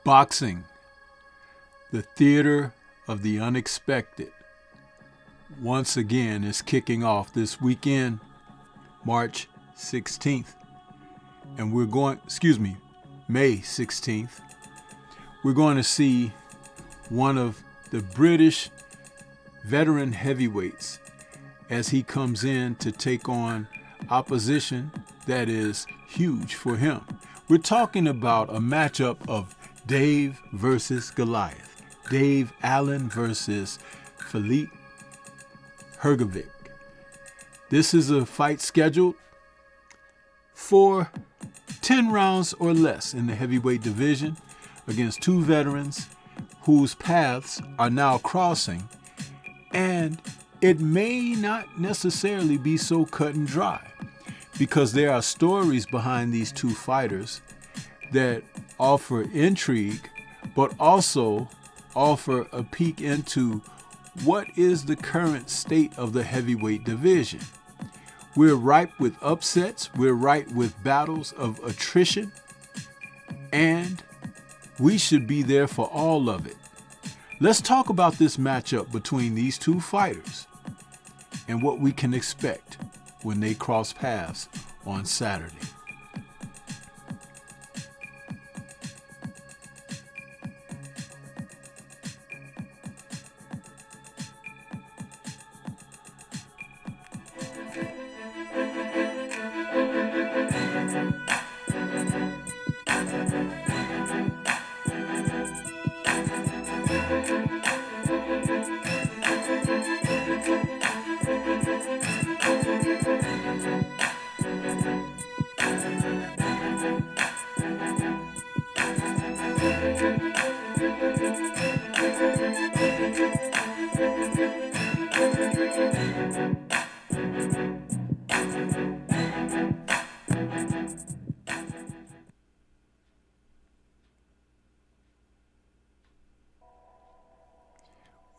Boxing, the theater of the unexpected, once again is kicking off this weekend, March 16th. And May 16th. We're going to see one of the British veteran heavyweights as he comes in to take on opposition that is huge for him. We're talking about a matchup of Dave versus Goliath. Dave Allen versus Filip Hrgovic. This is a fight scheduled for 10 rounds or less in the heavyweight division against two veterans whose paths are now crossing, and it may not necessarily be so cut and dry because there are stories behind these two fighters that offer intrigue, but also offer a peek into what is the current state of the heavyweight division. We're ripe with upsets, we're ripe with battles of attrition, and we should be there for all of it. Let's talk about this matchup between these two fighters and what we can expect when they cross paths on Saturday.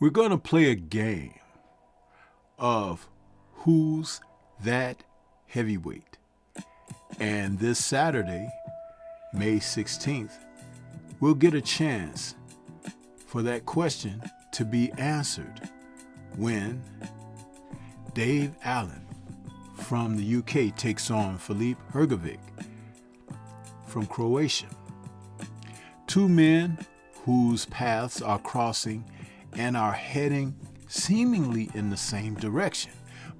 We're going to play a game of who's that heavyweight. And this Saturday, May 16th, we'll get a chance for that question to be answered when Dave Allen from the UK takes on Filip Hrgovic from Croatia. Two men whose paths are crossing and are heading seemingly in the same direction,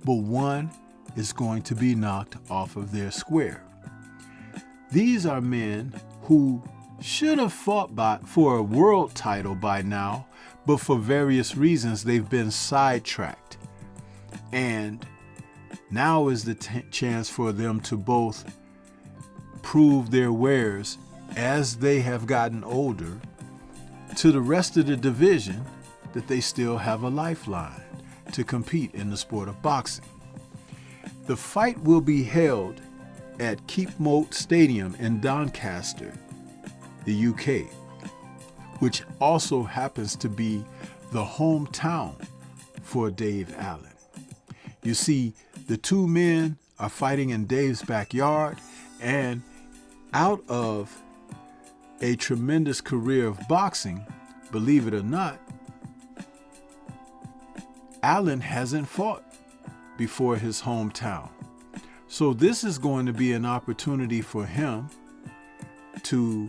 but one is going to be knocked off of their square. These are men who should have fought for a world title by now, but for various reasons they've been sidetracked. And now is the chance for them to both prove their wares as they have gotten older to the rest of the division that they still have a lifeline to compete in the sport of boxing. The fight will be held at Keep Moat Stadium in Doncaster, the UK, which also happens to be the hometown for Dave Allen. You see, the two men are fighting in Dave's backyard, and out of a tremendous career of boxing, believe it or not, Allen hasn't fought before his hometown. So this is going to be an opportunity for him to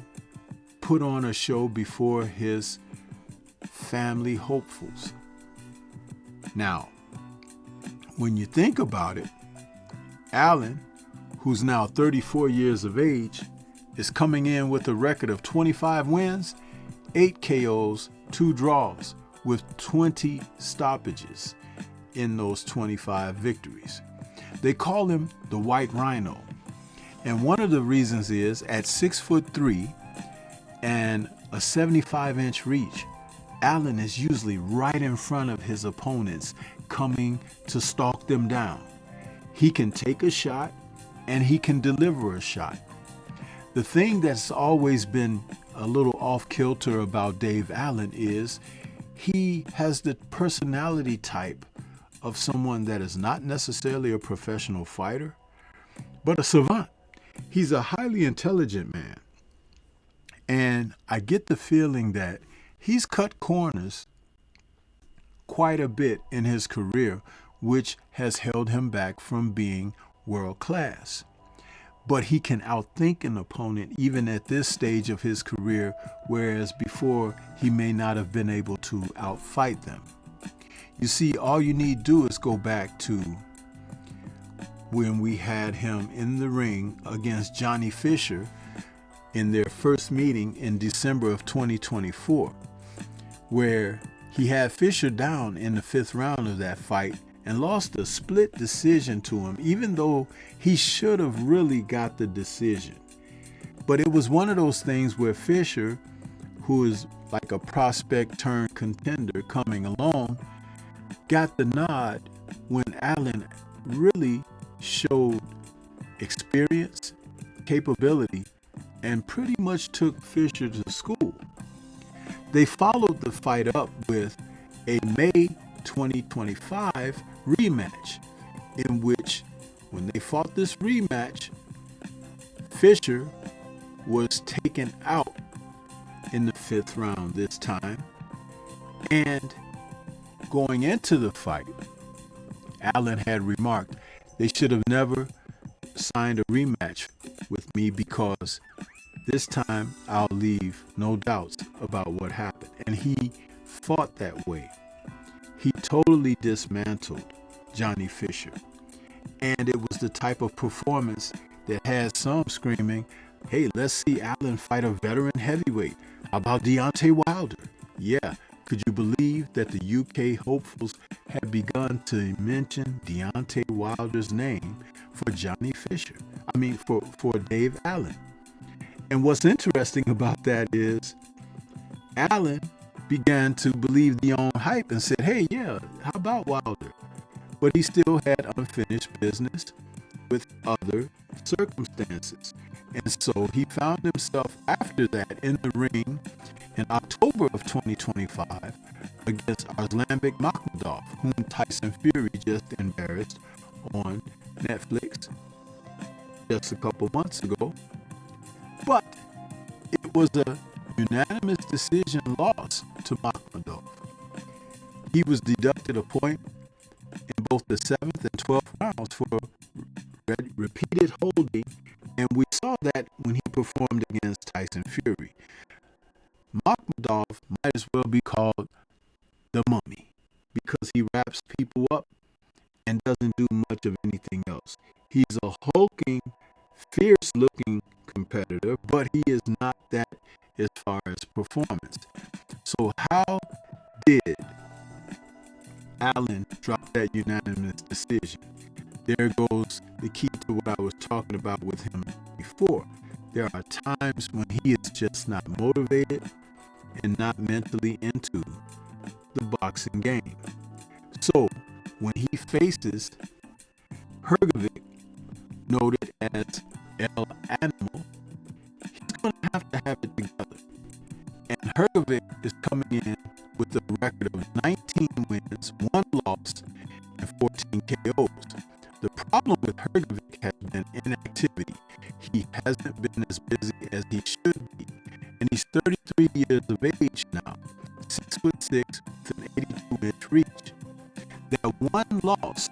put on a show before his family hopefuls. Now, when you think about it, Allen, who's now 34 years of age, is coming in with a record of 25 wins, 8 KOs, 2 draws, with 20 stoppages in those 25 victories. They call him the White Rhino. And one of the reasons is at 6'3" and a 75-inch reach, Allen is usually right in front of his opponents coming to stalk them down. He can take a shot and he can deliver a shot. The thing that's always been a little off kilter about Dave Allen is he has the personality type of someone that is not necessarily a professional fighter, but a savant. He's a highly intelligent man. And I get the feeling that he's cut corners quite a bit in his career, which has held him back from being world class. But he can outthink an opponent even at this stage of his career, whereas before he may not have been able to outfight them. You see, all you need to do is go back to when we had him in the ring against Johnny Fisher in their first meeting in December of 2024, where he had Fisher down in the 5th round of that fight and lost a split decision to him, even though he should have really got the decision. But it was one of those things where Fisher, who is like a prospect turned contender coming along, got the nod when Allen really showed experience, capability, and pretty much took Fisher to school. They followed the fight up with a May 2025 rematch, in which, when they fought this rematch, Fisher was taken out in the 5th round this time. And going into the fight, Allen had remarked, they should have never signed a rematch with me because this time I'll leave no doubts about what happened. And he fought that way. He totally dismantled Johnny Fisher. And it was the type of performance that had some screaming, hey, let's see Allen fight a veteran heavyweight. How about Deontay Wilder? Yeah, could you believe that the UK hopefuls had begun to mention Deontay Wilder's name for Johnny Fisher? For Dave Allen. And what's interesting about that is Allen began to believe the own hype and said, hey, yeah, how about Wilder? But he still had unfinished business with other circumstances. And so he found himself after that in the ring in October of 2025 against Arslanbek Makhmudov, whom Tyson Fury just embarrassed on Netflix just a couple months ago. But it was a unanimous decision loss to Makhmudov. He was deducted a point in both the 7th and 12th rounds for repeated holding, and we saw that when he performed against Tyson Fury. Makhmudov might as well be called the mummy because he wraps people up and doesn't do much of anything else. He's a hulking, fierce-looking competitor, but he is not that as far as performance. So how did Allen drop that unanimous decision? There goes the key to what I was talking about with him before. There are times when he is just not motivated and not mentally into the boxing game. So when he faces Hrgovic, noted as El Animal, he's going to have it together. And Hrgovic is coming in with a record of 19 wins, 1 loss, and 14 KOs. The problem with Hrgovic has been inactivity. He hasn't been as busy as he should be. And he's 33 years of age now, 6'6", with an 82-inch reach. That one loss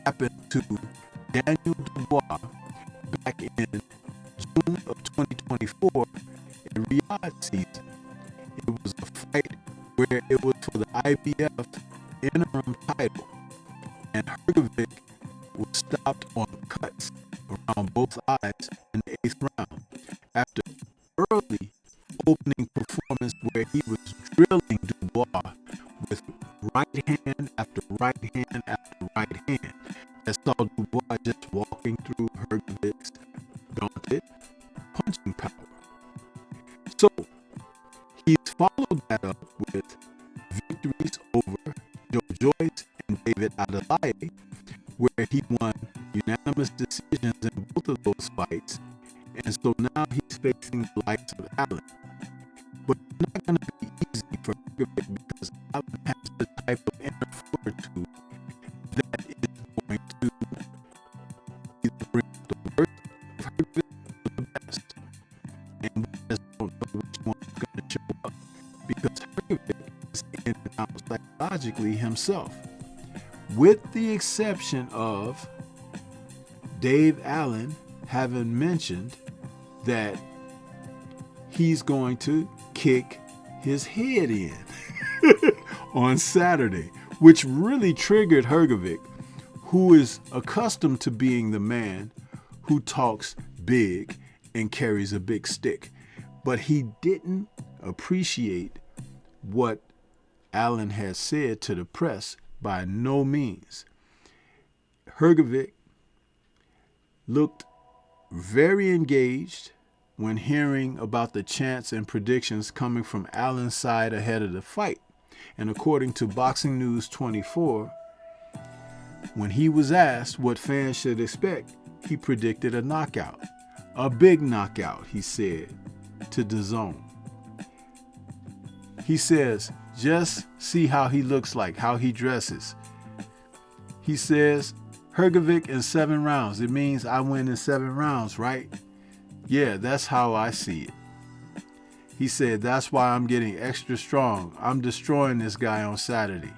happened to Daniel Dubois back in June of 2024 in Riyadh season. It was a fight where it was for the IBF interim title, and Hrgovic was stopped on cuts around both eyes in the 8th round after early opening performance where he was drilling Dubois with right hand after right hand after right hand. That saw Dubois just walking through Hrgovic's daunted punching power. So he's followed that up with victories over Joe Joyce and David Adelaide, where he won unanimous decisions in both of those fights. And so now he's facing the likes of Allen. But it's not going to be easy for Hrgovic because Allen has the type of inner fortitude that is going to either bring the worst of Hrgovic to the best. And we just don't know psychologically himself, with the exception of Dave Allen having mentioned that he's going to kick his head in on Saturday, which really triggered Hrgovic, who is accustomed to being the man who talks big and carries a big stick. But he didn't appreciate what Allen had said to the press by no means. Hrgovic looked very engaged when hearing about the chants and predictions coming from Allen's side ahead of the fight. And according to Boxing News 24, when he was asked what fans should expect, he predicted a knockout. A big knockout, he said to Dazn. He says, just see how he looks like, how he dresses. He says, Hrgovic in 7 rounds. It means I win in 7 rounds, right? Yeah, that's how I see it. He said, that's why I'm getting extra strong. I'm destroying this guy on Saturday.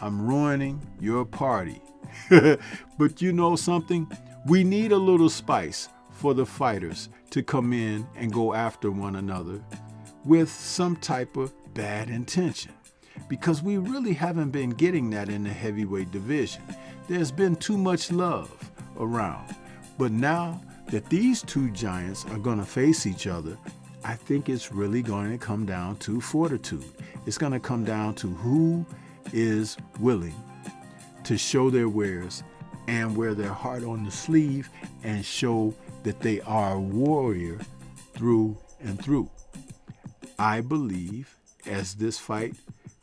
I'm ruining your party. But you know something? We need a little spice for the fighters to come in and go after one another with some type of bad intention, because we really haven't been getting that in the heavyweight division. There's been too much love around. But now that these two giants are going to face each other, I think it's really going to come down to fortitude. It's going to come down to who is willing to show their wares and wear their heart on the sleeve and show that they are a warrior through and through. I believe as this fight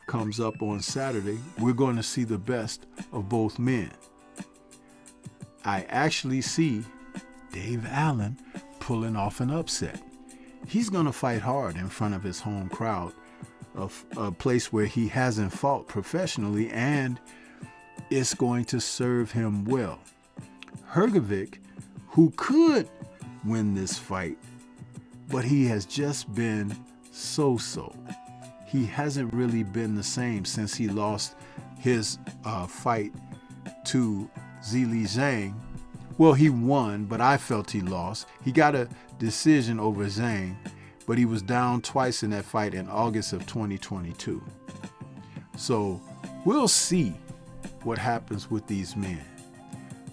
comes up on Saturday, we're going to see the best of both men. I actually see Dave Allen pulling off an upset. He's going to fight hard in front of his home crowd, a place where he hasn't fought professionally, and it's going to serve him well. Hrgovic, who could win this fight, but he has just been so-so. He hasn't really been the same since he lost his fight to Zhilei Zhang. Well, he won, but I felt he lost. He got a decision over Zhang, but he was down twice in that fight in August of 2022. So we'll see what happens with these men.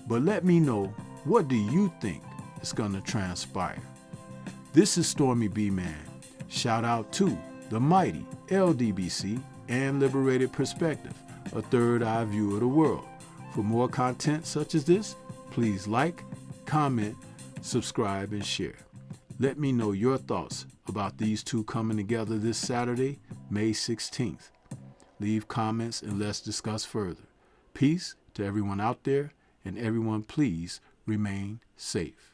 But let me know, what do you think is going to transpire? This is Stormy B Man. Shout out to the mighty LDBC and Liberated Perspective, a third eye view of the world. For more content such as this, please like, comment, subscribe, and share. Let me know your thoughts about these two coming together this Saturday, May 16th. Leave comments and let's discuss further. Peace to everyone out there, and everyone please remain safe.